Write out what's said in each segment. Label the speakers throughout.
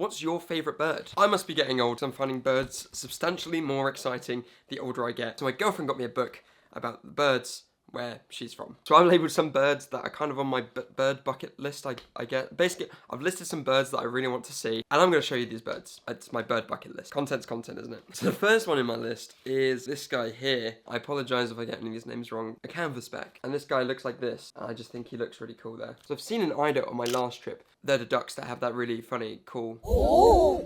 Speaker 1: what's your favourite bird? I must be getting old, so I'm finding birds substantially more exciting the older I get. So my girlfriend got me a book about the birds where she's from. So I've labelled some birds that are kind of on my bird bucket list, I get. Basically, I've listed some birds that I really want to see, and I'm going to show you these birds. It's my bird bucket list. Content's content, isn't it? So the first one in my list is this guy here. I apologise if I get any of these names wrong. A canvasback. And this guy looks like this. I just think he looks really cool there. So I've seen an eider on my last trip. They're the ducks that have that really funny, cool...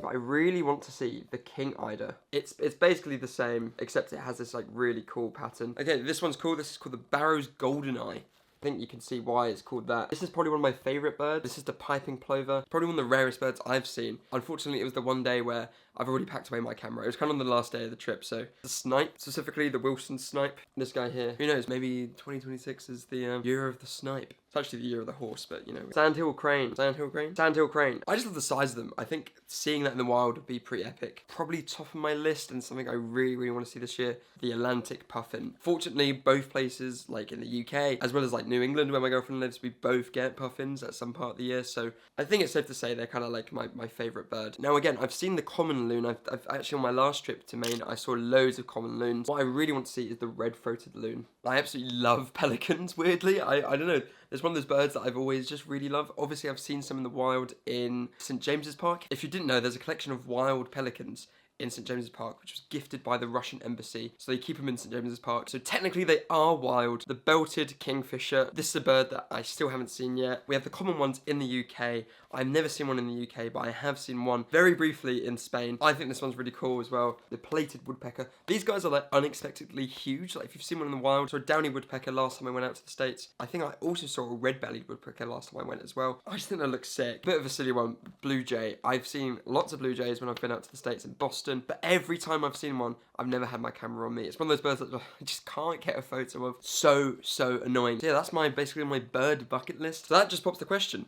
Speaker 1: But I really want to see the king eider. It's basically the same, except it has this like really cool pattern. Okay, this one's cool. This is called the Barrow's Golden Eye. I think you can see why it's called that. This is probably one of my favourite birds. This is the piping plover. Probably one of the rarest birds I've seen. Unfortunately, it was the one day where I've already packed away my camera. It was kind of on the last day of the trip, so... The snipe, specifically the Wilson snipe. This guy here. Who knows, maybe 2026 is the year of the snipe. It's actually the year of the horse, but you know. Sandhill crane. Sandhill crane? Sandhill crane. I just love the size of them. I think seeing that in the wild would be pretty epic. Probably top of my list and something I really, really want to see this year. The Atlantic puffin. Fortunately, both places, like in the UK, as well as like New England where my girlfriend lives, we both get puffins at some part of the year. So I think it's safe to say they're kind of like my favourite bird. Now again, I've seen the common loon. I've actually on my last trip to Maine, I saw loads of common loons. What I really want to see is the red-throated loon. I absolutely love pelicans, weirdly. I don't know. There's one of those birds that I've always just really loved. Obviously, I've seen some in the wild in St. James's Park. If you didn't know, there's a collection of wild pelicans in St. James's Park, which was gifted by the Russian embassy. So they keep them in St. James's Park. So technically they are wild. The belted kingfisher. This is a bird that I still haven't seen yet. We have the common ones in the UK. I've never seen one in the UK, but I have seen one very briefly in Spain. I think this one's really cool as well. The plated woodpecker. These guys are like unexpectedly huge. Like if you've seen one in the wild, I saw a downy woodpecker last time I went out to the States. I think I also saw a red-bellied woodpecker last time I went as well. I just think that looks sick. Bit of a silly one. Blue jay. I've seen lots of blue jays when I've been out to the States in Boston, but every time I've seen one, I've never had my camera on me. It's one of those birds that I just can't get a photo of. So annoying. So yeah, that's basically my bird bucket list. So that just pops the question.